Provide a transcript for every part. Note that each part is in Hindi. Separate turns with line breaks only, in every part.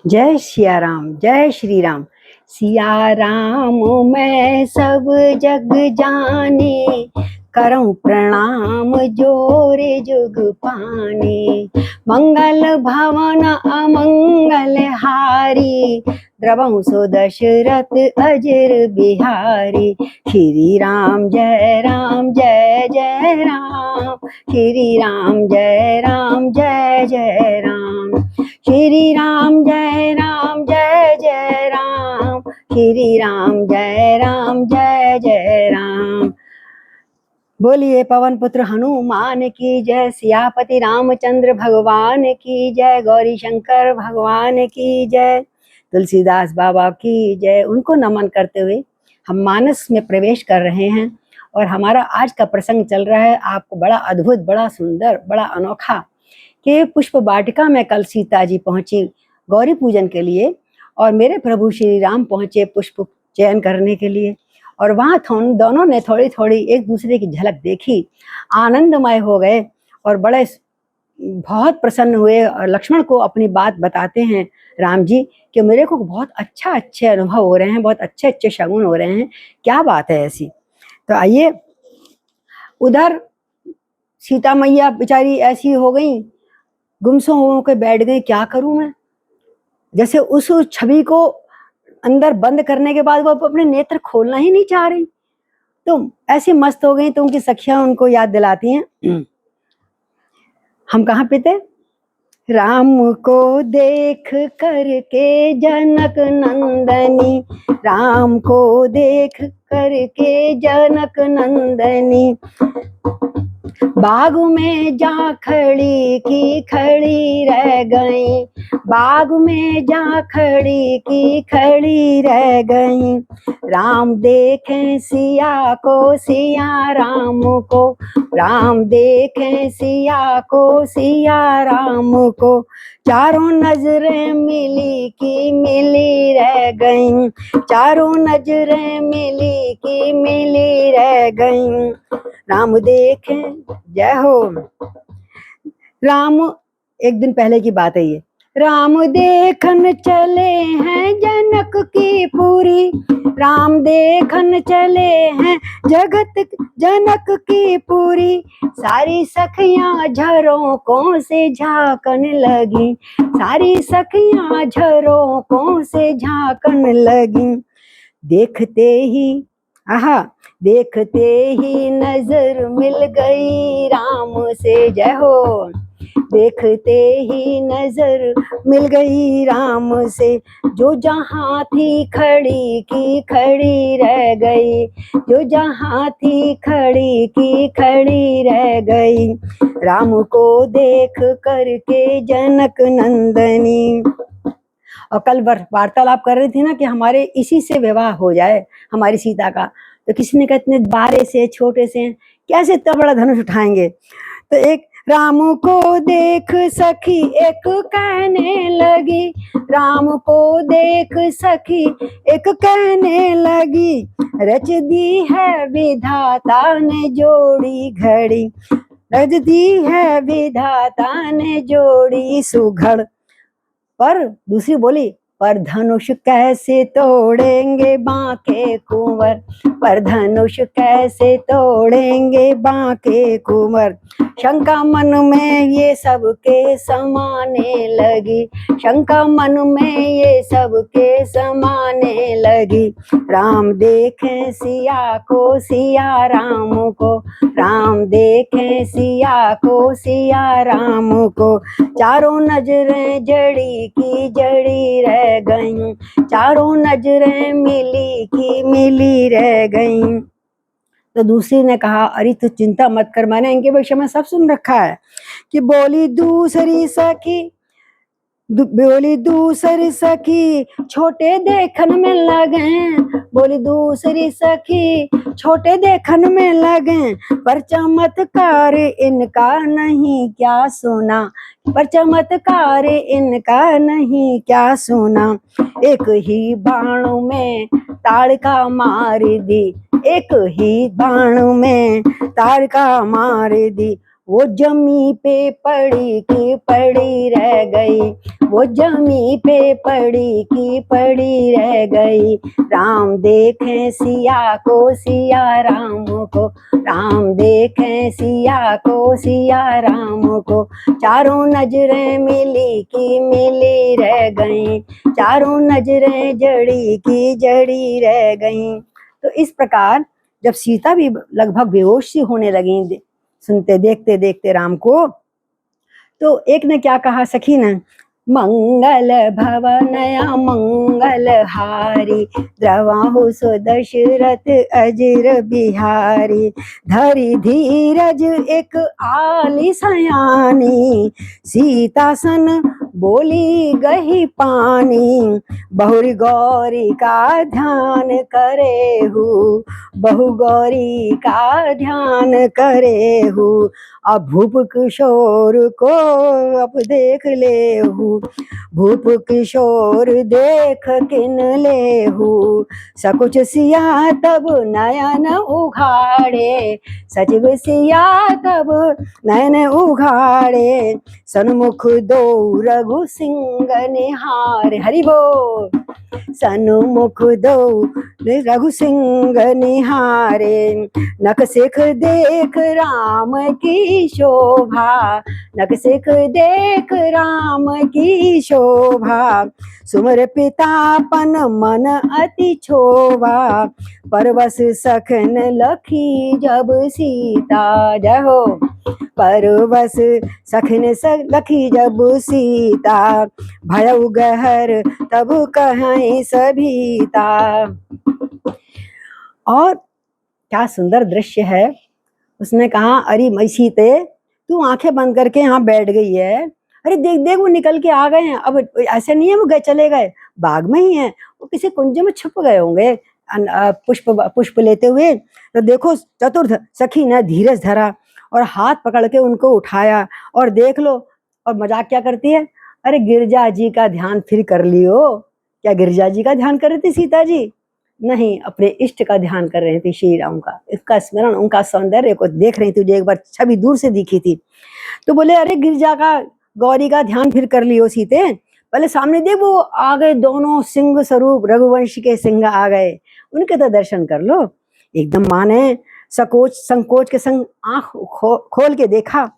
जय सिया राम, जय श्री राम। सिया राम मैं सब जग जाने, करऊं प्रणाम जोरे जुग पाने। मंगल भवन अमंगल हारी, द्रवहु सो दशरथ अजर बिहारी। श्री राम जय राम जय जय राम, श्री राम जय राम जय जय राम, श्री राम जय राम जय जय राम, श्री राम जय राम जय जय राम। बोलिए पवन पुत्र हनुमान की जय, सियापति रामचंद्र भगवान की जय, गौरी शंकर भगवान की जय, तुलसीदास बाबा की जय। उनको नमन करते हुए हम मानस में प्रवेश कर रहे हैं और हमारा आज का प्रसंग चल रहा है आपको बड़ा अद्भुत, बड़ा सुंदर, बड़ा अनोखा कि पुष्प वाटिका में कल सीता जी पहुंची गौरी पूजन के लिए और मेरे प्रभु श्री राम पहुंचे पुष्प चयन करने के लिए, और वहां दोनों ने थोड़ी थोड़ी एक दूसरे की झलक देखी, आनंदमय हो गए और बड़े बहुत प्रसन्न हुए। और लक्ष्मण को अपनी बात बताते हैं राम जी कि मेरे को बहुत अच्छे अनुभव हो रहे हैं, बहुत अच्छे शगुन हो रहे हैं, क्या बात है ऐसी। तो आइए, उधर सीता मैया बेचारी ऐसी हो गई, गुमसुम होकर बैठ गई, क्या करूं मैं। जैसे उस छवि को अंदर बंद करने के बाद वो अपने नेत्र खोलना ही नहीं चाह रही, तो ऐसे मस्त हो गई। तो उनकी सखियां उनको याद दिलाती हैं, हम कहाँ पे थे। राम को देख करके जनक नंदनी, राम को देख करके जनक नंदनी, बाग में जा खड़ी की खड़ी रह गई, बाग में जा खड़ी की खड़ी रह गई। राम देखें सिया को, सिया राम को, राम देखें सिया को, सिया राम को, चारों नजरें मिली की मिली रह गईं, चारों नजरें मिली की मिली रह गईं। राम देखें, जय हो राम। एक दिन पहले की बात है ये। राम देखन चले हैं जनक की पूरी, राम देखन चले हैं जगत जनक की पूरी, सारी सखियां झरोकों से झांकन लगी, सारी सखियां झरोकों से झांकन लगी। देखते ही, आहा, देखते ही नजर मिल गई राम से, जय हो। देखते ही नजर मिल गई राम से, जो जहां थी खड़ी की खड़ी रह गई, जो जहां थी खड़ी की खड़ी रह गई। राम को देख करके जनक नंदनी। और कल वार्तालाप कर रही थी ना कि हमारे इसी से विवाह हो जाए हमारी सीता का। तो किसी ने कहा इतने बारे से छोटे से कैसे इतना बड़ा धनुष उठाएंगे। तो एक राम को देख सखी एक कहने लगी, राम को देख सखी एक कहने लगी, रच दी है विधाता ने जोड़ी घड़ी, रच दी है विधाता ने जोड़ी सुघड़। पर दूसरी बोली, पर धनुष कैसे तोड़ेंगे बांके कुंवर, पर धनुष कैसे तोड़ेंगे बांके कुंवर। शंका मन में ये सबके समाने लगी, शंका मन में ये सबके समाने लगी। राम देखें सिया को, सिया राम को, राम देखें सिया को, सिया राम को, चारों नजरें जड़ी की जड़ी रह गईं, चारों नजरें मिली की मिली रह गईं। तो दूसरी ने कहा, अरे तू चिंता मत कर, मैंने इनके विषय में सब सुन रखा है। कि बोली दूसरी सखी, बोली दूसरी सखी छोटे देखन में लगे, बोली दूसरी सखी छोटे देखन में लगे, पर चमत्कार इनका नहीं क्या सुना, पर चमत्कार इनका नहीं क्या सुना। एक ही बाण में ताड़का मार दी, एक ही बाण में ताड़का मार दी, वो जमी पे पड़ी की पड़ी रह गई, वो जमी पे पड़ी की पड़ी रह गई। राम देखे सिया को, सिया राम को, राम देखे सिया को, सिया राम को। चारों नजरें मिली की मिली रह गईं, चारों नजरें जड़ी की जड़ी रह गईं। तो इस प्रकार जब सीता भी लगभग बेहोश सी होने लगी सुनते देखते देखते राम को, तो एक ने क्या कहा सखी ने, मंगल भवनया मंगल हारी, द्रवाहु सो दशरथ अजर बिहारी। धरि धीरज एक आली सयानी, सीता सन बोली गही पानी। बहुरी गौरी का ध्यान करे हूँ, बहु गौरी का ध्यान करे हूँ। अब भूप किशोर को अब देख ले हूँ, भूप किशोर देख किन ले हूँ। सकुच सिया तब नयन उघाड़े, सचिव सिया तब नयन उघाड़े। सन्मुख दो रघु सिंह निहारे, हरि बोल। सन्मुख दो रघु सिंह निहारे, नख सिख देख राम की शोभा, नख सिख देख राम की शोभा। सुमर पितापन मन अति क्षोभा, परवश सखन लखी जब सीता। जय हो। परवश सखन लखी जब सीता, भयउ गहर तब कहीं सभीता। और क्या सुंदर दृश्य है। उसने कहा, अरे मैं सीते तू आंखें बंद करके यहाँ बैठ गई है, अरे देख देख वो निकल के आ गए हैं। अब ऐसे नहीं है वो गए चले गए, बाग में ही हैं, वो किसी कुंज में छुप गए होंगे पुष्प पुष्प लेते हुए। तो देखो चतुर्थ सखी ने धीरज धरा और हाथ पकड़ के उनको उठाया, और देख लो। और मजाक क्या करती है, अरे गिरजा जी का ध्यान फिर कर लियो। क्या गिरजा जी का ध्यान कर रही थी सीता जी? नहीं, अपने इष्ट का ध्यान कर रही थी, श्री राम का, इसका स्मरण, उनका सौंदर्य को देख रही थी। जो एक बार छवि दूर से दिखी थी, तो बोले अरे गिरजा का, गौरी का ध्यान फिर कर लियो सीते। पहले सामने देख, वो आ गए दोनों सिंह स्वरूप, रघुवंश के सिंह आ गए, उनके तो दर्शन कर लो। एकदम माने संकोच के संग आंख खोल के देखा,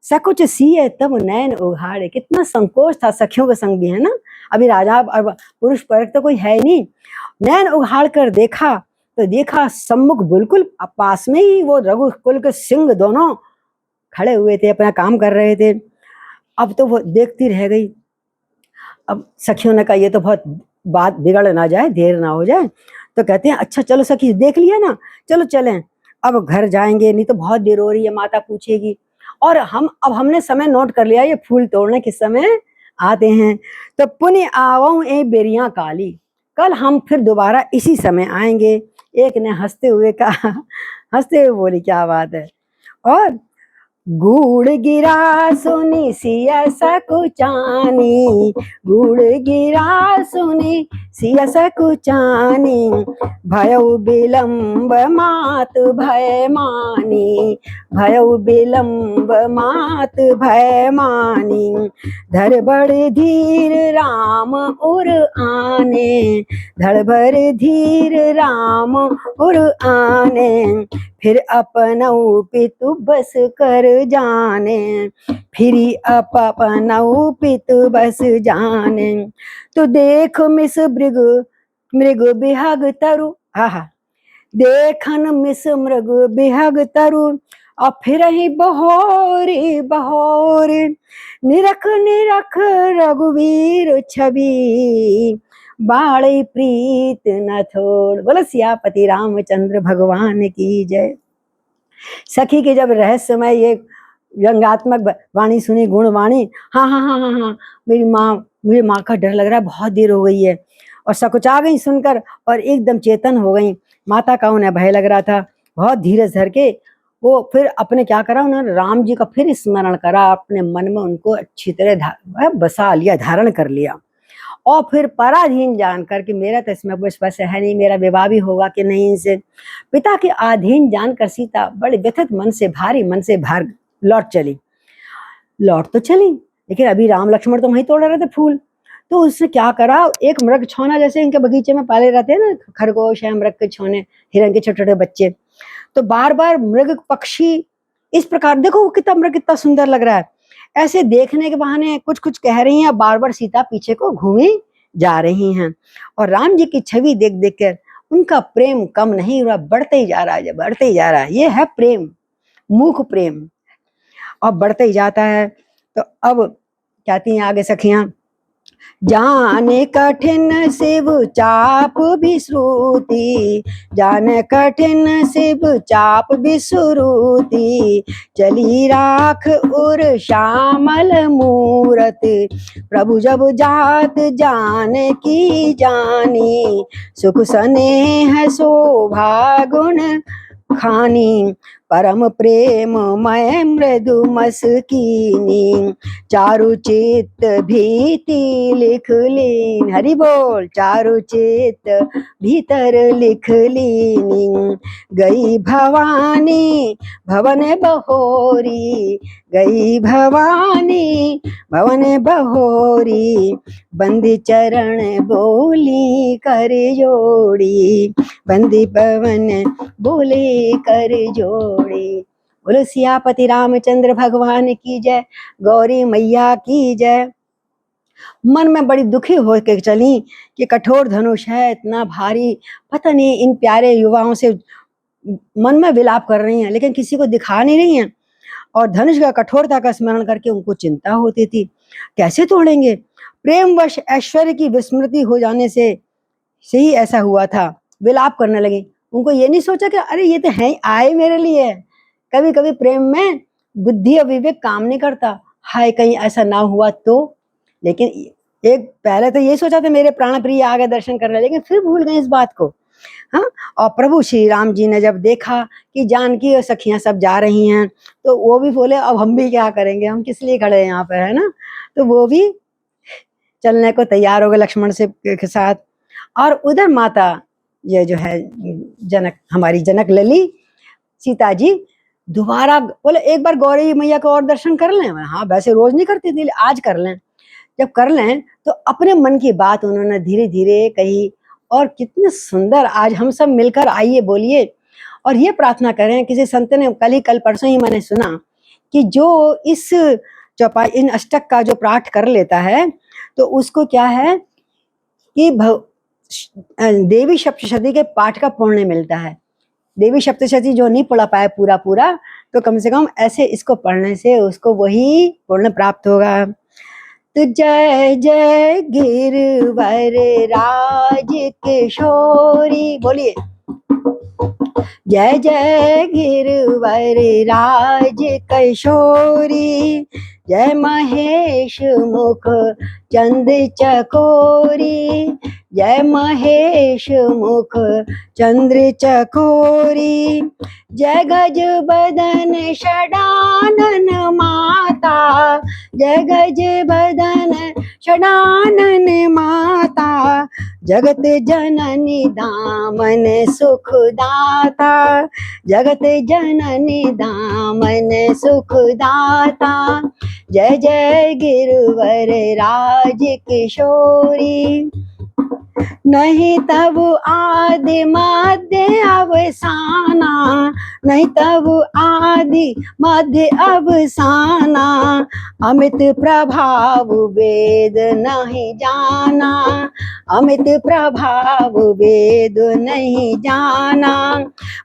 सकुच सीए तब नैन उघाड़े। कितना संकोच था, सखियों के संग भी है ना, अभी राजा पुरुष पर तो कोई है नहीं। नैन उघाड़ कर देखा तो देखा सम्मुख बिल्कुल पास में ही वो रघुकुल के सिंह दोनों खड़े हुए थे, अपना काम कर रहे थे। अब तो वो देखती रह गई। अब सखियों ने कहा ये तो बहुत बात बिगड़ ना जाए, देर ना हो जाए। तो कहते हैं अच्छा चलो सखी, देख लिया ना, चलो चलें, अब घर जाएंगे, नहीं तो बहुत देर हो रही है, माता पूछेगी। और अब हमने समय नोट कर लिया, ये फूल तोड़ने के समय आते हैं। तो पुण्य आवऊं ए बेरिया काली, कल हम फिर दोबारा इसी समय आएंगे। एक ने हंसते हुए कहा, हंसते हुए बोली क्या बात है। और गुड़ गिरा सुनी सिया सकुचानी, गुड़ गिरा सुनी सिया सकुचानी। भयउ विलंब मात भय मानी, भयउ विलंब मात भय मानी। धर बड़ धीर राम उर आने, धड़ भर धीर राम उर आने। फिर अपनऊ पितु बस कर जाने, फिर अपनऊ पितु बस जाने। तो देख मिस मृग मृग बिहग तरु, हा देखन मिस मृग बिहग तरु। और फिर ही बहोरी बहोरी, निरख निरख रघुवीर छवि। बाड़ी प्रीत न थोड़। बोलो सियापति रामचंद्र भगवान की जय। सखी के जब रहस्यमय ये व्यंगात्मक वाणी सुनी, गुण वाणी, हाँ हाँ हाँ हाँ हाँ, मेरी माँ का डर लग रहा है, बहुत देर हो गई है। और सकुचा गई सुनकर और एकदम चेतन हो गई। माता का उन्हें भय लग रहा था। बहुत धीरज धर के वो फिर अपने क्या करा, उन्होंने राम जी का फिर स्मरण करा, अपने मन में उनको अच्छी तरह बसा लिया, धारण कर लिया। और फिर पराधीन जानकर कि मेरा तो इसमें विश्वास है नहीं, मेरा विवाह भी होगा कि नहीं इनसे। पिता के अधीन जानकर सीता बड़े व्यथित मन से, भारी मन से लौट चली। लौट तो चली, लेकिन अभी राम लक्ष्मण तो वहीं तोड़ रहे थे फूल। तो उसने क्या करा, एक मृग छौना, जैसे इनके बगीचे में पाले रहते हैं ना खरगोश है, मृग के छौने, हिरन के छोटे छोटे बच्चे, तो बार बार मृग पक्षी इस प्रकार, देखो वो कितना मृग कितना सुंदर लग रहा है, ऐसे देखने के बहाने कुछ कुछ कह रही हैं, बार बार सीता पीछे को घूमी जा रही हैं। और राम जी की छवि देख देख कर उनका प्रेम कम नहीं हुआ, बढ़ते ही जा रहा है, बढ़ते ही जा रहा है। ये है प्रेम, मूक प्रेम, और बढ़ते ही जाता है। तो अब कहती हैं आगे सखियां, जाने कठिन शिव चाप विश्रुति, जाने कठिन शिव चाप विश्रुति, चली राख उर श्यामल मूरत, प्रभु जब जात जान की जानी, सुख स्नेह शोभा गुण खानी, परम प्रेम मय मृदु मस्कीनी, चारु चित्त भीति लिख लीन, हरि बोल, चारु चित्त भीतर लिख लीनी, गई भवानी भवन बहोरी, गई भवानी भवन बहोरी, बंदी चरण बोली कर जोड़ी, बंदी पवन बोले कर जोड़ी। बोलो सियापति रामचंद्र भगवान की जय, गौरी मैया की जय। मन में बड़ी दुखी हो के चली कि कठोर धनुष है इतना भारी, पता नहीं इन प्यारे युवाओं से मन में विलाप कर रही हैं, लेकिन किसी को दिखा नहीं रही हैं। और धनुष का कठोरता का स्मरण करके उनको चिंता होती थी, कैसे तोड़ेंगे। प्रेमवश ऐश्वर्य की विस्मृति हो जाने से ही ऐसा हुआ था, विलाप करने लगी। उनको ये नहीं सोचा कि अरे ये तो है आए मेरे लिए। कभी कभी प्रेम में बुद्धि और विवेक काम नहीं करता, हाय कहीं ऐसा ना हुआ तो। लेकिन एक पहले तो ये सोचा था मेरे प्राण प्रिय आ गए दर्शन करने, लेकिन फिर भूल गए इस बात को। हाँ, और प्रभु श्री राम जी ने जब देखा कि जानकी और सखियां सब जा रही हैं, तो वो भी बोले अब हम भी क्या करेंगे, हम किस लिए खड़े हैं यहाँ पर, है ना। तो वो भी चलने को तैयार हो गए लक्ष्मण से के साथ। और उधर माता ये जो है जनक, हमारी जनक लली सीता जी दोबारा बोले एक बार गौरी मैया को और दर्शन कर लें। हाँ, वैसे रोज नहीं करती थी, आज कर लें। जब कर लें तो अपने मन की बात उन्होंने धीरे धीरे कही, और कितने सुंदर आज हम सब मिलकर आइए बोलिए और ये प्रार्थना करें। किसी संत ने कल परसों ही मैंने सुना कि जो इस चौपाई इन अष्टक का जो पाठ कर लेता है तो उसको क्या है कि देवी सप्तशती के पाठ का पुण्य मिलता है। देवी सप्तशती जो नहीं पढ़ा पाए पूरा पूरा, तो कम से कम ऐसे इसको पढ़ने से उसको वही पुण्य प्राप्त होगा। तो जय जय गिरवर राज किशोरी, बोलिए जय जय गिरवर राज किशोरी, जय महेश मुख चंद चकोरी, जय महेश मुख चंद्र चकोरी, जय गज बदन षडानन माता, जय गज बदन षडानन माता, जगत जननी दामन सुखदाता, जगत जननी दामन सुखदाता, जय जय गिरवर राज किशोरी, नहीं तब आदि मध्य अवसाना, नहीं तब आदि मध्य अवसाना, अमित प्रभाव वेद नहीं जाना, अमित प्रभाव वेद नहीं जाना,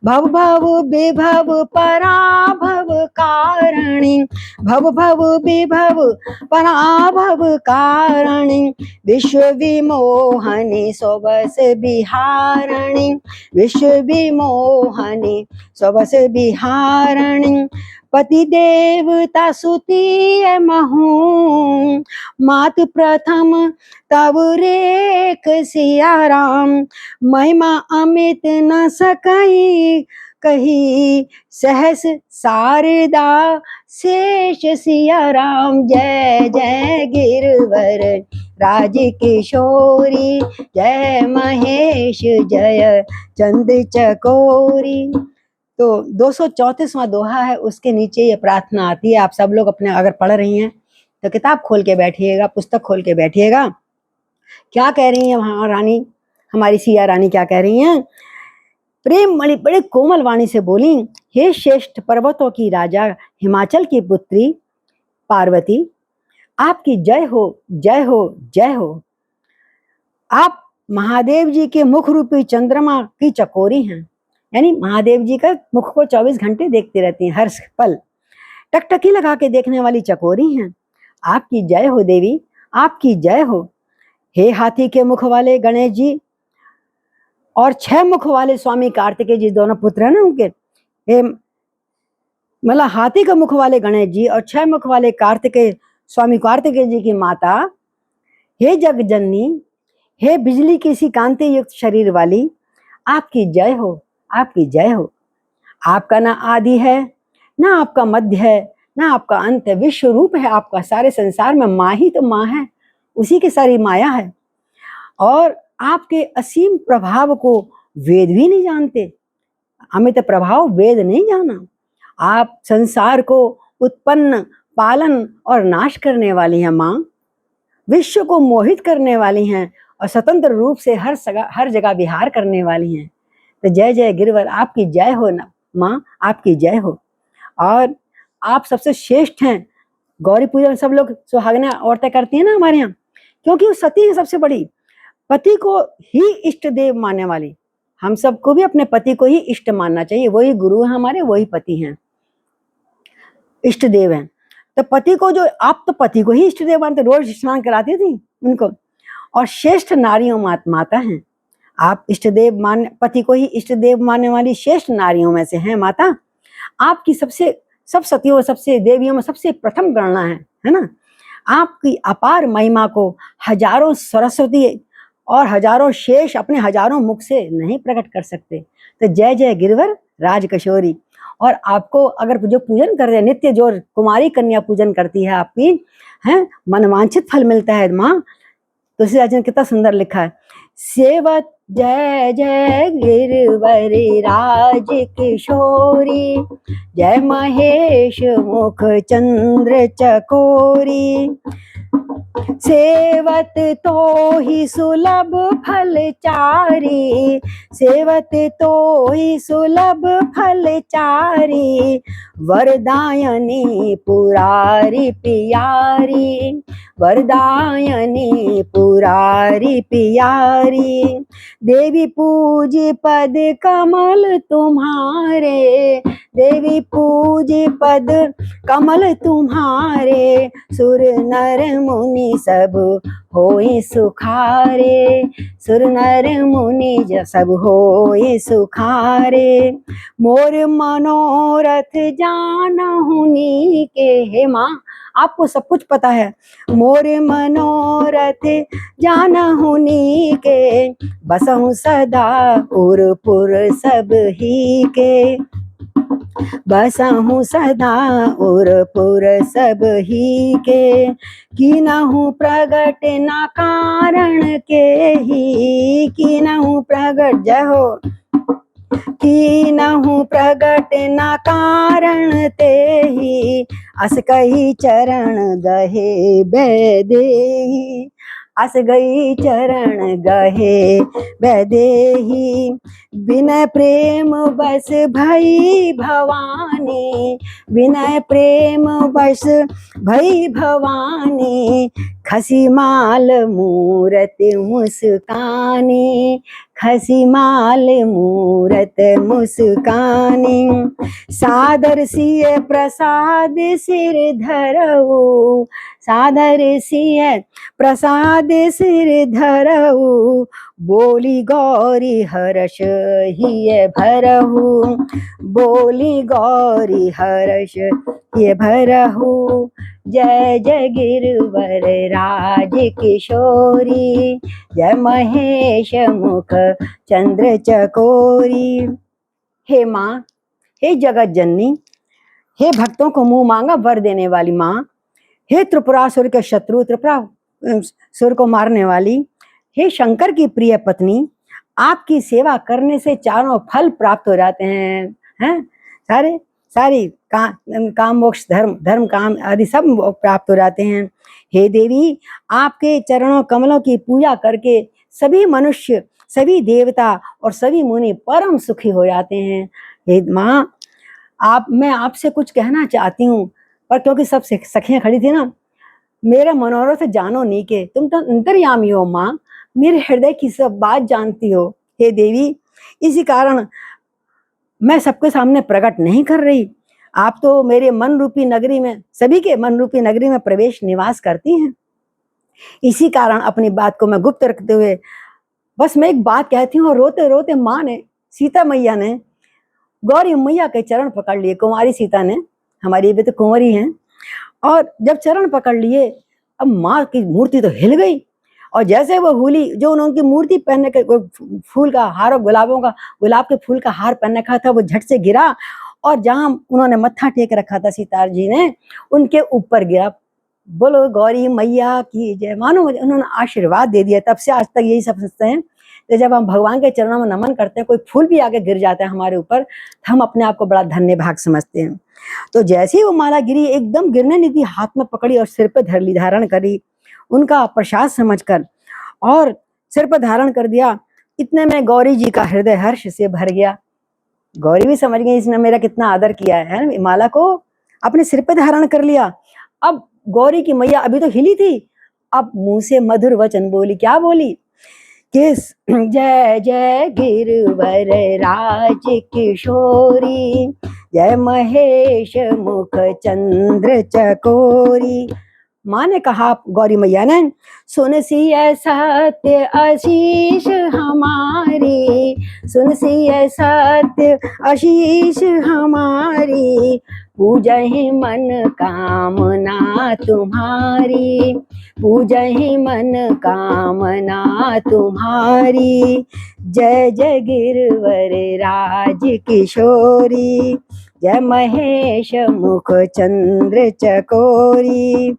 भव भव विभव पराभव कारिणी, भव भव विभव पराभव कारिणी, विश्व विमोहनी स्वबस बिहारणी, विश्व विमोहनी स्वबस बिहारणी, पति देवता सुतीय महू, मात प्रथम तब रेख सिया राम, महिमा अमित न सकई कही, सहस शारदा शेष सिया राम, जय जय गिरवर राज किशोरी, जय महेश जय चंद चकोरी। तो 234वां दोहा है, उसके नीचे ये प्रार्थना आती है। आप सब लोग अपने अगर पढ़ रही हैं तो किताब खोल के बैठिएगा, पुस्तक खोल के बैठिएगा। क्या कह रही है वहां रानी, हमारी सिया रानी क्या कह रही हैं? प्रेम मणि बड़े कोमल वाणी से बोली, हे श्रेष्ठ पर्वतों की राजा, हिमाचल की पुत्री पार्वती, आपकी जय हो, जय हो, जय हो। आप महादेव जी के मुख रूपी चंद्रमा की चकोरी हैं, यानी महादेव जी का मुख को 24 घंटे देखती रहती हैं, हर पल टकटकी लगा के देखने वाली चकोरी हैं। आपकी जय हो देवी, आपकी जय हो। हे हाथी के मुख वाले गणेश जी और 6 मुख वाले स्वामी कार्तिकेय जी, दोनों पुत्र हैं ना उनके, हे मतलब हाथी का मुख वाले गणेश जी और 6 मुख वाले कार्तिकेय, स्वामी कार्तिकेय जी की माता, हे जग जननी, हे बिजली की सी कांति युक्त शरीर वाली, आपकी जय हो, आपकी जय हो। आपका ना आदि है, ना आपका मध्य है, ना आपका अंत है, विश्व रूप है आपका। सारे संसार में माँ ही तो माँ है, उसी की सारी माया है। और आपके असीम प्रभाव को वेद भी नहीं जानते, अमित प्रभाव वेद नहीं जाना। आप संसार को उत्पन्न, पालन और नाश करने वाली हैं माँ, विश्व को मोहित करने वाली हैं और स्वतंत्र रूप से हर जगह विहार करने वाली हैं। तो जय जय गिरवर, आपकी जय हो ना माँ, आपकी जय हो। और आप सबसे श्रेष्ठ हैं। गौरी पूजन सब लोग सुहागना औरतें करती हैं ना हमारे यहाँ, क्योंकि वो सती है सबसे बड़ी, पति को ही इष्ट देव मानने वाली। हम सबको भी अपने पति को ही इष्ट मानना चाहिए, वही गुरु हैं हमारे, वही पति हैं, इष्ट देव हैं। तो पति को जो, आप तो पति को ही इष्ट देव मानते, रोज स्नान कराती थी उनको। और श्रेष्ठ नारियों माता हैं आप, इष्ट देव मान, पति को ही इष्ट देव मानने वाली श्रेष्ठ नारियों में से हैं माता। आपकी सब सतियों, सबसे देवियों में सबसे प्रथम गणना है ना। आपकी अपार महिमा को हजारों सरस्वती और हजारों शेष अपने हजारों मुख से नहीं प्रकट कर सकते। तो जय जय गिरवर राजकिशोरी। और आपको अगर जो पूजन कर रहे, नित्य जो कुमारी कन्या पूजन करती है आपकी, है मनवांछित फल मिलता है माँ। तुलसीदास जी ने कितना सुंदर लिखा है, सेवत जय जय गिरवर राज किशोरी, जय महेश मुख चंद्र चकोरी, सेवत तो ही सुलभ फल चारी, सेवत तो ही सुलभ फल चारी, वरदायनी पुरारी पियारी, वरदायनी पुरारी पियारी, देवी पूजी पद कमल तुम्हारे, देवी पूजी पद कमल तुम्हारे, सुर नर मुनि सब होए सुखारे, सुर नर मुनि सब होए सुखारे, मोर मनोरथ जानहुनी के। हे माँ, आपको सब कुछ पता है, मोर मनोरथ जानहुनी के, बसहु सदा उरपुर सब ही के, बसहु सदा उरपुर सब ही के, कीनहु प्रगट ना कारण के ही, कीनहु प्रगट, जय हो, कीनहु प्रगट ना कारण ते ही, अस कही चरण गहे बैदेही, अस गई चरण गहे बैदेही, बिनय प्रेम बस भई भवानी, बिनय प्रेम बस भई भवानी, खसी माल मूरत मुस्कानी, खसी माल मूरत मुस्कानी, सादर सिय प्रसाद सिर धरऊ, सादर सिय प्रसाद सिर धरऊ, बोली गौरी हर्ष हिय भरहु, बोली गौरी हर्ष हिय भरहु, जय जय गिरवर राज किशोरी, जय महेश मुख चंद्र चकोरी। हे माँ, हे जगत जननी, हे भक्तों को मुंह मांगा वर देने वाली माँ, हे त्रिपुरासुर के शत्रु, त्रिपुरासुर को मारने वाली, हे शंकर की प्रिय पत्नी, आपकी सेवा करने से चारों फल प्राप्त हो जाते हैं। हैं, सारे सारी काम मोक्ष धर्म काम आदि सब प्राप्त हो जाते हैं। हे देवी, आपके चरणों कमलों की पूजा करके सभी मनुष्य, सभी देवता और सभी मुनि परम सुखी हो जाते हैं। हे माँ, मैं आपसे कुछ कहना चाहती हूँ, पर क्योंकि सब सखियां खड़ी थी ना, मेरा मनोरथ जानो नहीं के, तुम तो अंतर्यामी हो माँ, मेरे हृदय की सब बात जानती हो। हे देवी, इसी कारण मैं सबके सामने प्रकट नहीं कर रही। आप तो मेरे मन रूपी नगरी में, सभी के मन रूपी नगरी में प्रवेश निवास करती हैं। इसी कारण अपनी बात को मैं गुप्त रखते हुए बस मैं एक बात कहती हूँ। और रोते रोते माँ ने, सीता मैया ने गौरी मैया के चरण पकड़ लिए। कुंवारी सीता ने, हमारी भी तो कुंवारी हैं, और जब चरण पकड़ लिए, अब माँ की मूर्ति तो हिल गई। और जैसे वो हुली, जो उनकी मूर्ति पहनने के फूल का हार और गुलाब के फूल का हार पहन रखा था, वो झट से गिरा, और जहां उन्होंने मत्था टेक रखा था सीता जी ने, उनके ऊपर गिरा। बोलो गौरी मैया की जय। मानो उन्होंने आशीर्वाद दे दिया। तब से आज तक यही सब सोचते हैं कि जब हम भगवान के चरणों में नमन करते हैं, कोई फूल भी आगे गिर जाता है हमारे ऊपर, तो हम अपने आप को बड़ा धन्य भाग समझते हैं। तो जैसे ही वो माला गिरी, एकदम गिरने नहीं दी, हाथ में पकड़ी और सिर पे धर ली, धारण करी उनका प्रसाद समझकर, और सिर पर धारण कर दिया। इतने में गौरी जी का हृदय हर्ष से भर गया। गौरी भी समझ गई इसने मेरा कितना आदर किया है ना, माला को अपने सिर पे धारण कर लिया। अब गौरी की मैया अभी तो हिली थी, अब मुंह से मधुर वचन बोली। क्या बोली? किस जय जय गिरवर राज किशोरी, जय महेश मुख चंद्र चकोरी। माँ ने कहा, गौरी मैया ने, सुन सिय सत्य आशीष हमारी, सुन सिय सत्य आशीष हमारी, पूजहि मन कामना तुम्हारी, पूजहि मन कामना तुम्हारी। जय जय गिरवर राज किशोरी, जय महेश मुख चंद्र चकोरी।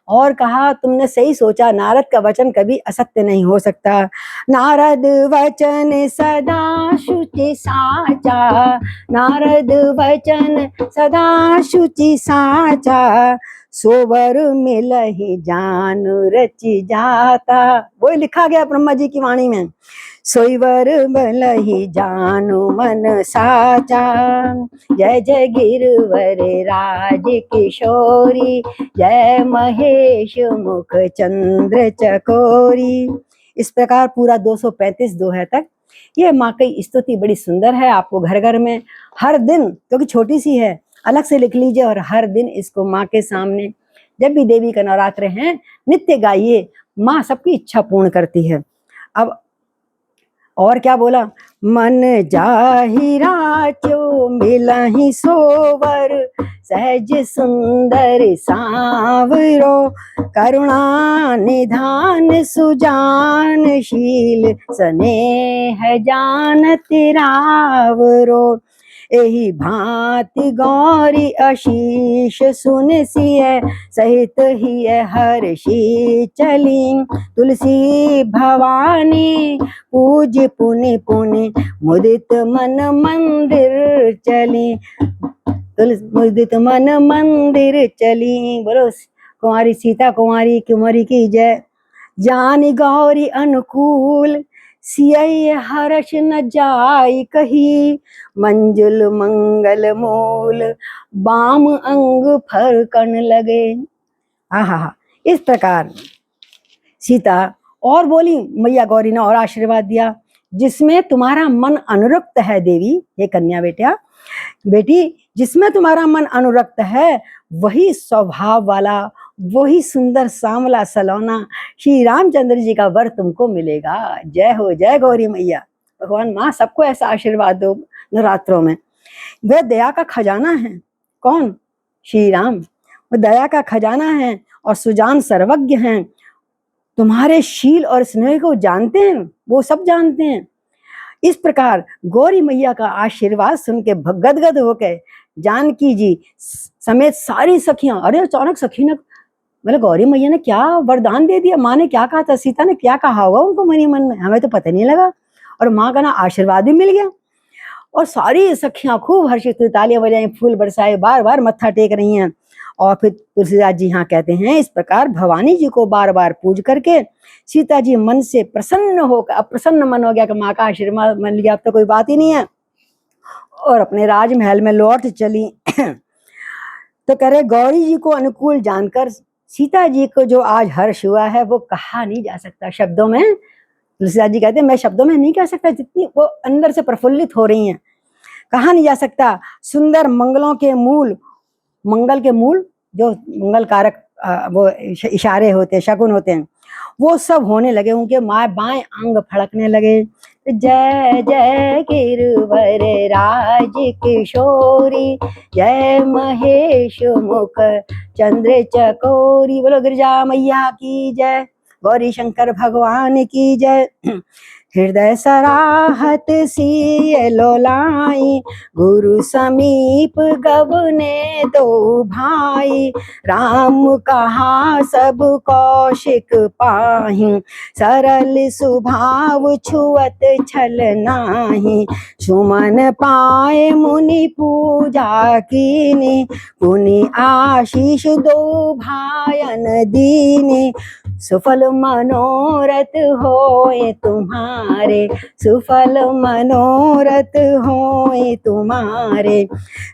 और कहा, तुमने सही सोचा, नारद का वचन कभी असत्य नहीं हो सकता। नारद वचन सदा शुचि साचा, नारद वचन सदा शुचि साचा, सोवर मिलहि जानु रचि जाता। वो लिखा गया ब्रह्मा जी की वाणी में, सोईवर मिलहि जानु मन साचा। जय जय गिरवर राज किशोरी, जय महेश मुख चंद्र चकोरी। इस प्रकार पूरा 235 दोहे तक ये माँ की स्तुति बड़ी सुंदर है। आपको घर घर में हर दिन, क्योंकि छोटी सी है, अलग से लिख लीजिए, और हर दिन इसको माँ के सामने, जब भी देवी का नवरात्र हैं, नित्य गाइए। माँ सबकी इच्छा पूर्ण करती है। अब और क्या बोला? मन जाहिरा चो मिलहि सोवर, सहज सुंदर सांवरो, करुणा निधान सुजानशील, स्नेह जानत रावरो। एहि भांति गौरी आशीष सुन सिय, सहित ही हर्षी चली, तुलसी भवानी पूज पुनि पुनि, मुदित मन मंदिर चली, मुदित मन मंदिर चली। बोलो कुंवारी सीता कुंवारी की जय। जानी गौरी अनुकूल, सिय हर्ष न जाय कही, मंजुल मंगल मूल, बाम अंग फरकन लगे। आहा, इस प्रकार सीता और बोली। मैया गौरी ने और आशीर्वाद दिया, जिसमें तुम्हारा मन अनुरक्त है देवी, ये कन्या बेटी, जिसमें तुम्हारा मन अनुरक्त है, वही स्वभाव वाला, वही सुंदर सांवला सलोना श्री रामचंद्र जी का वर तुमको मिलेगा। जय हो जय गौरी मैया। भगवान माँ सबको ऐसा आशीर्वाद दो नवरात्रों में। वह दया का खजाना है। कौन? श्री राम। वो दया का खजाना है और सुजान सर्वज्ञ हैं। तुम्हारे शील और स्नेह को जानते हैं, वो सब जानते हैं। इस प्रकार गौरी मैया का आशीर्वाद सुन के गदगद होकर जानकी जी समेत सारी सखियां, अरे अचानक सखी ने, मतलब गौरी मैया ने क्या वरदान दे दिया, माँ ने क्या कहा था, सीता ने क्या कहा होगा उनको मन ही मन में, हमें तो पता नहीं लगा। और माँ का ना आशीर्वाद भी मिल गया। और सारी सखियां खूब हर्षित हुई, तालियां बजाई, फूल बरसाए, बार बार मत्था टेक रही हैं। और फिर तुलसीदास जी यहाँ कहते हैं, इस प्रकार भवानी जी को बार बार पूज करके सीता जी मन से प्रसन्न होकर, अब प्रसन्न मन हो गया कि माँ का आशीर्वाद मिल गया, अब तो कोई बात ही नहीं है, और अपने राजमहल में लौट चली। तो कह रहे गौरी जी को अनुकूल जानकर सीता जी को जो आज हर्ष हुआ है वो कहा नहीं जा सकता शब्दों में। तुलसीदास जी कहते हैं मैं शब्दों में नहीं कह सकता, जितनी वो अंदर से प्रफुल्लित हो रही हैं, कहा नहीं जा सकता। सुंदर मंगलों के मूल, मंगल के मूल जो मंगल कारक वो इशारे होते हैं, शकुन होते हैं, वो सब होने लगे, उनके माए बाएं अंग फड़कने लगे। जय जय गिरवर राज किशोरी, जय महेश मुख चंद्र चकोरी, बोलो गिरजा मैया की जय, गौरी शंकर भगवान की जय। हृदय सराहत सिय लोलाई, गुरु समीप गवने दो भाई, राम कहा सब कौशिक पाहि, सरल स्वभाव छुअत छल नाही, सुमन पाए मुनि पूजा कीनी, पुनि आशीष दो भायन दीनी, सुफल मनोरथ होए तुम्हारे, सुफल मनोरथ होए तुम्हारे,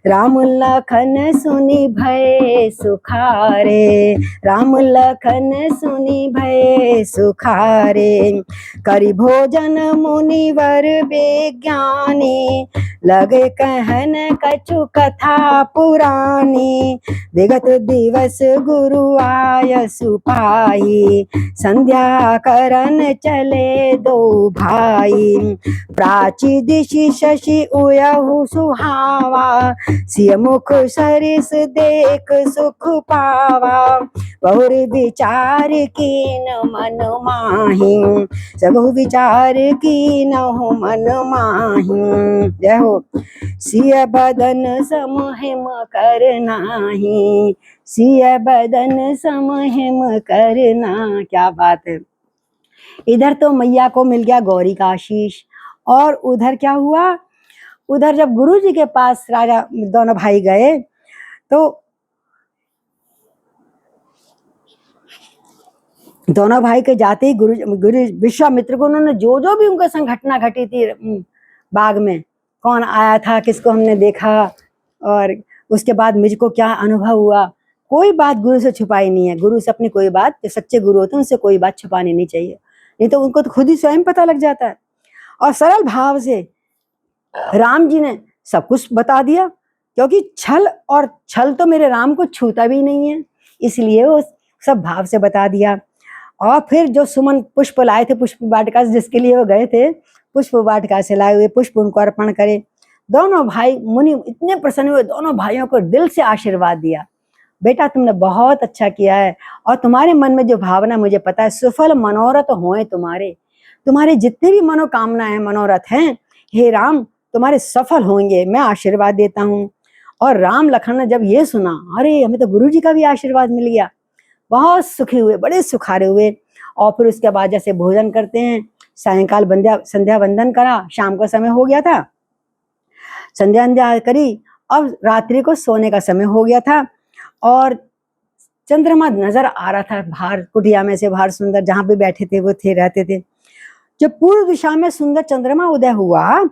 राम लखन सुनि भय सुखारे, राम लखन सुनि भय सुखारे, करि भोजन मुनिवर विज्ञानी, लगे कहन कछु कथा पुरानी, विगत दिवस गुरु आय सुपाई, संध्या करन चले दो भाई, प्राची दिशि शशि उयहु सुहावा, सिय मुख सरिस देख सुख पावा, बहुर विचार कीन मन माही, सबहु विचार कीन मन माही। जय हो। सिय बदन सम हिम कर नाही, सिय बदन सम हिम करना। क्या बात है। इधर तो मैया को मिल गया गौरी का आशीष, और उधर क्या हुआ, उधर जब गुरु जी के पास राजा दोनों भाई गए तो दोनों भाई के जाते ही गुरु विश्वामित्र को उन्होंने जो जो भी उनके संग घटना घटी थी बाग में, कौन आया था, किसको हमने देखा, और उसके बाद मुझको क्या अनुभव हुआ, कोई बात गुरु से छुपाई नहीं है। गुरु से अपनी कोई बात, जो सच्चे गुरु होते हैं उनसे कोई बात छुपानी नहीं चाहिए, नहीं तो उनको तो खुद ही स्वयं पता लग जाता है। और सरल भाव से राम जी ने सब कुछ बता दिया, क्योंकि छल तो मेरे राम को छूता भी नहीं है, इसलिए वो सब भाव से बता दिया। और फिर जो सुमन पुष्प लाए थे, पुष्प वाटिका जिसके लिए वो गए थे, पुष्प वाटिका से लाए हुए पुष्प उनको अर्पण करे। दोनों भाई मुनि इतने प्रसन्न हुए, दोनों भाइयों को दिल से आशीर्वाद दिया, बेटा तुमने बहुत अच्छा किया है, और तुम्हारे मन में जो भावना मुझे पता है, सुफल मनोरथ होए तुम्हारे, तुम्हारे जितने भी मनोकामना है, मनोरथ हैं, हे राम तुम्हारे सफल होंगे, मैं आशीर्वाद देता हूँ। और राम लखन ने जब ये सुना, अरे हमें तो गुरु जी का भी आशीर्वाद मिल गया, बहुत सुखी हुए, बड़े सुखारे हुए। और फिर उसके बाद जैसे भोजन करते हैं, सायंकाल संध्या वंदन करा, शाम का समय हो गया था, संध्या वंध्या करी, अब रात्रि को सोने का समय हो गया था, और चंद्रमा नजर आ रहा था बाहर कुटिया में से, बाहर सुंदर जहां पे बैठे थे वो थे, रहते थे। जब पूर्व दिशा में सुंदर चंद्रमा उदय हुआ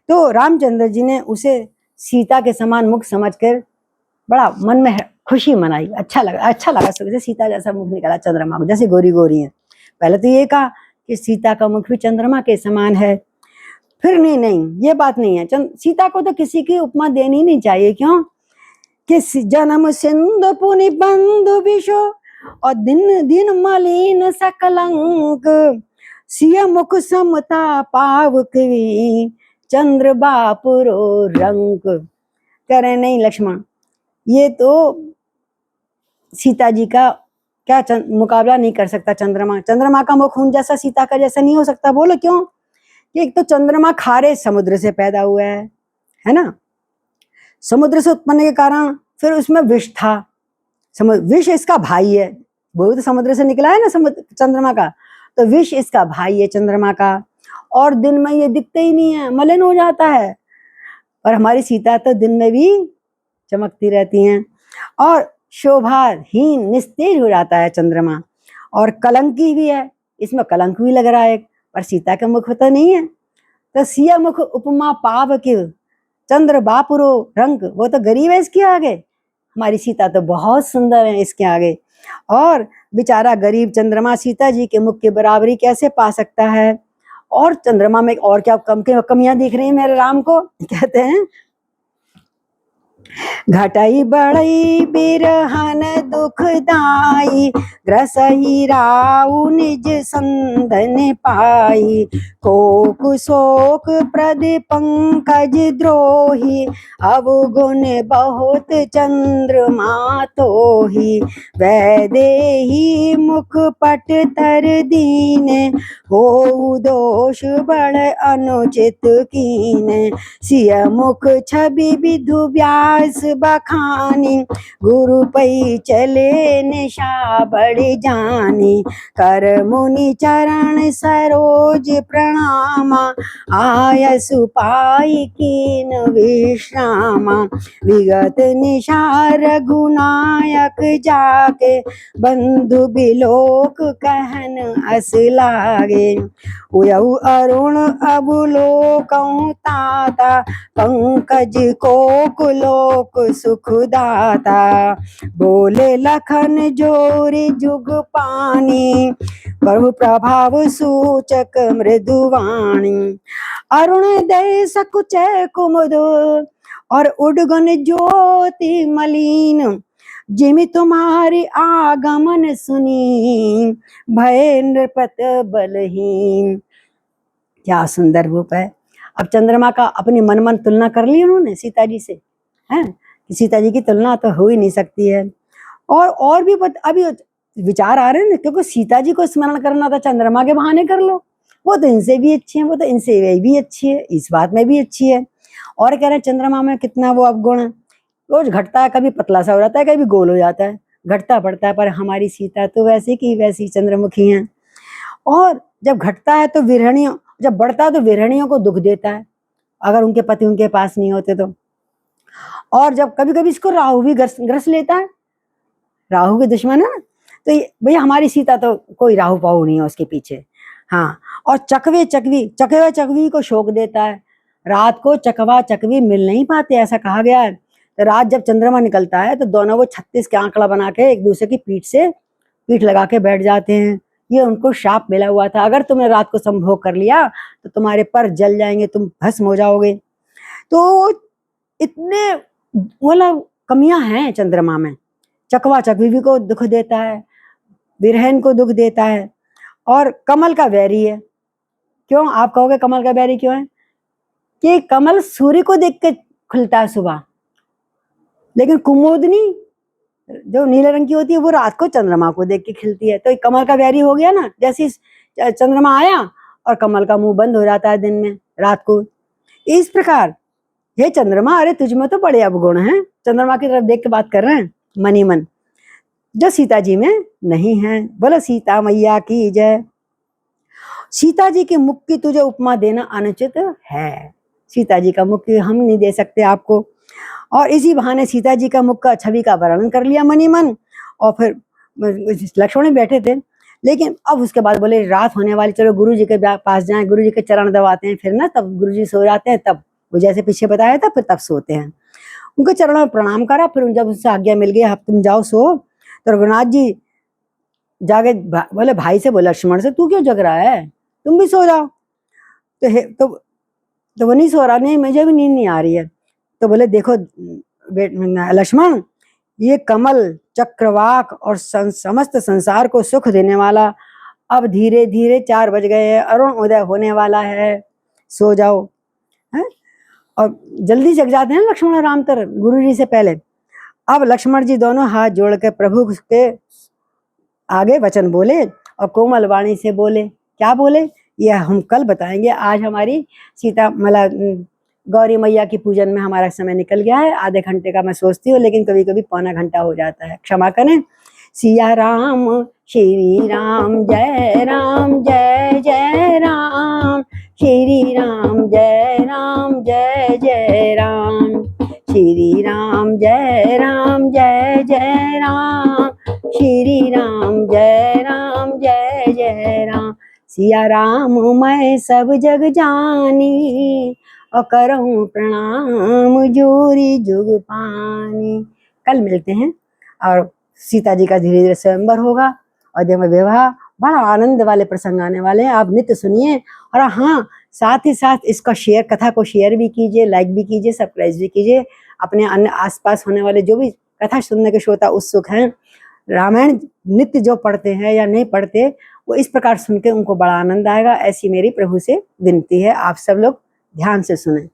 तो रामचंद्र जी ने उसे सीता के समान मुख समझकर बड़ा मन में खुशी मनाई, अच्छा लगा जैसे सीता जैसा मुख निकला चंद्रमा को, जैसे गोरी गोरी है। पहले तो ये कहा कि सीता का मुख भी चंद्रमा के समान है, फिर नहीं ये बात नहीं है, सीता को तो किसी की उपमा देनी नहीं चाहिए, क्यों कि जन्म सिंधु पुनि बंधु विशो, और दिन दिन मलिन सकलंक, सिय मुख समता पावकवी, चंद्र बापुरो रंक। करे नहीं लक्ष्मण, ये तो सीता जी का क्या मुकाबला नहीं कर सकता चंद्रमा का मुख उन जैसा, सीता का जैसा नहीं हो सकता। बोलो क्यों? कि एक तो चंद्रमा खारे समुद्र से पैदा हुआ है ना, समुद्र से उत्पन्न के कारण फिर उसमें विष था, विष इसका भाई है, वो तो समुद्र से निकला है ना चंद्रमा का, तो विष इसका भाई है चंद्रमा का। और दिन में ये दिखते ही नहीं है, मलिन हो जाता है, और हमारी सीता तो दिन में भी चमकती रहती हैं। और शोभाहीन निस्तेज हो जाता है चंद्रमा, और कलंकी भी है, इसमें कलंक भी लग रहा है, पर सीता का मुख तो नहीं है। तो सिया मुख उपमा पाव के चंद्र बापुरो रंग, वो तो गरीब है इसके आगे, हमारी सीता तो बहुत सुंदर है इसके आगे। और बेचारा गरीब चंद्रमा सीता जी के मुख की बराबरी कैसे पा सकता है। और चंद्रमा में और क्या कमियां दिख रही हैं मेरे राम को। कहते हैं, घटई बढ़ई बिरहन दुखदाई, ग्रसही राउ निज संधन पाई, कोक शोक प्रद पंकज द्रोही, अवगुण बहुत चंद्रमा तोही, वैदेही मुख पट तर दीन, हो दोष बड़ अनुचित कीन, सिय मुख छवि विधु व्यास बखानी, गुरु पै चले निशा बड़ जानी, कर मुनि चरण सरोज प्रणामा, आयसु पाई कीन विश्रामा, विगत निशा रघुनायक जाके, बंधु बिलोक कहन अस लागे, उयऊ अरुण अबुलोकं ताता, पंकज कोक लोक सुखदाता, बोले लखन जोरी जुग पानी, प्रभु प्रभाव सूचक मृदुवाणी, अरुणोदय सकुचय कुमुद, और उडगन ज्योति मलिन, जिमि तुम्हारी आगमन सुनी, भय नृपत बलहीन। क्या सुंदर रूप है। अब चंद्रमा का अपनी मन मन तुलना कर ली उन्होंने सीता जी से, हैं कि सीता जी की तुलना तो हो ही नहीं सकती है। और भी अभी विचार आ रहे हैं ना, क्योंकि सीता जी को स्मरण करना था, चंद्रमा के बहाने कर लो, वो तो इनसे भी अच्छी है, वो तो इनसे भी अच्छी है, इस बात में भी अच्छी है। और कह रहे हैं चंद्रमा में कितना वो अवगुण है, रोज घटता है, कभी पतला सा हो जाता है, कभी गोल हो जाता है, घटता बढ़ता है। पर हमारी सीता तो वैसी की वैसी चंद्रमुखी है। और जब घटता है तो विरहणियों, जब बढ़ता है तो विरहणियों को दुख देता है, अगर उनके पति उनके पास नहीं होते तो। और जब कभी कभी इसको राहु भी ग्रस लेता है, राहु के दुश्मन है ना, तो भैया हमारी सीता तो कोई राहु पाहु नहीं है उसके पीछे। हाँ, और चकवे चकवी को शोक देता है, रात को चकवा चकवी मिल नहीं पाते, ऐसा कहा गया है। तो रात जब चंद्रमा निकलता है तो दोनों वो 36 के आंकड़ा बना के एक दूसरे की पीठ लगा के बैठ जाते हैं। ये उनको शाप मिला हुआ था, अगर तुमने रात को संभोग कर लिया तो तुम्हारे पर जल जाएंगे, तुम भस्म हो जाओगे। तो इतने मतलब कमियां हैं चंद्रमा में। चकवा चकवी को दुख देता है, विरहन को दुख देता है, और कमल का वैरी है। क्यों आप कहोगे कमल का वैरी क्यों है? कि कमल सूर्य को देख के खुलता है सुबह, लेकिन कुमुदनी जो नीले रंग की होती है वो रात को चंद्रमा को देख के खिलती है। तो कमल का वैरी हो गया ना, जैसे चंद्रमा आया और कमल का मुंह बंद हो जाता है दिन में, रात को। इस प्रकार हे चंद्रमा, अरे तुझ में तो बड़े अवगुण हैं, चंद्रमा की तरफ देख के बात कर रहे हैं मन ही मन, जो सीता जी में नहीं है। बोलो सीता मैया की जय। सीता जी के मुख की तुझे उपमा देना अनुचित है, सीता जी का मुख हम नहीं दे सकते आपको। और इसी बहाने सीता जी का मुख का छवि का वर्णन कर लिया मन ही मन। और फिर लक्ष्मण बैठे थे, लेकिन अब उसके बाद बोले रात होने वाली, चलो गुरु जी के पास जाएं, गुरु जी के चरण दबाते हैं, फिर ना तब गुरु जी सो जाते हैं, तब वो जैसे पीछे बताया था, फिर तब सोते हैं। उनके चरणों में प्रणाम करा, फिर जब उससे आज्ञा मिल गई अब तुम जाओ सो, तो रघुनाथ जी जाके बोले भाई से, बोले लक्ष्मण से, तू क्यों जग रहा है, तुम भी सो जाओ। तो वो नहीं सो रहा, नहीं मुझे भी नींद नहीं आ रही है। तो बोले देखो लक्ष्मण, ये कमल चक्रवाक और समस्त संसार को सुख देने वाला अब धीरे धीरे 4 बज गए हैं, अरुण उदय होने वाला है, सो जाओ। है? और जल्दी जग जाते हैं लक्ष्मण और राम तर गुरु जी से पहले। अब लक्ष्मण जी दोनों हाथ जोड़ के प्रभु के आगे वचन बोले और कोमल वाणी से बोले। क्या बोले ये हम कल बताएंगे। आज हमारी सीता गौरी मैया की पूजन में हमारा समय निकल गया है। आधे घंटे का मैं सोचती हूँ, लेकिन कभी कभी पौना घंटा हो जाता है, क्षमा करें। सिया राम श्री राम जय जय राम, श्री राम जय जय राम। सिया राम मैं सब जग जानी, और करऊं प्रणाम जोरी जुग पानी। कल मिलते हैं और सीता जी का धीरे धीरे स्वयंवर होगा, अयोध्या में विवाह, बड़ा आनंद वाले प्रसंग आने वाले हैं, आप नित्य सुनिए। और हाँ, साथ ही साथ इसका शेयर, कथा को शेयर भी कीजिए, लाइक भी कीजिए, सब्सक्राइब भी कीजिए। अपने अन्य आसपास होने वाले जो भी कथा सुनने के श्रोता उत्सुक हैं, रामायण नित्य जो पढ़ते हैं या नहीं पढ़ते, वो इस प्रकार सुन के उनको बड़ा आनंद आएगा। ऐसी मेरी प्रभु से विनती है, आप सब लोग ध्यान से सुने।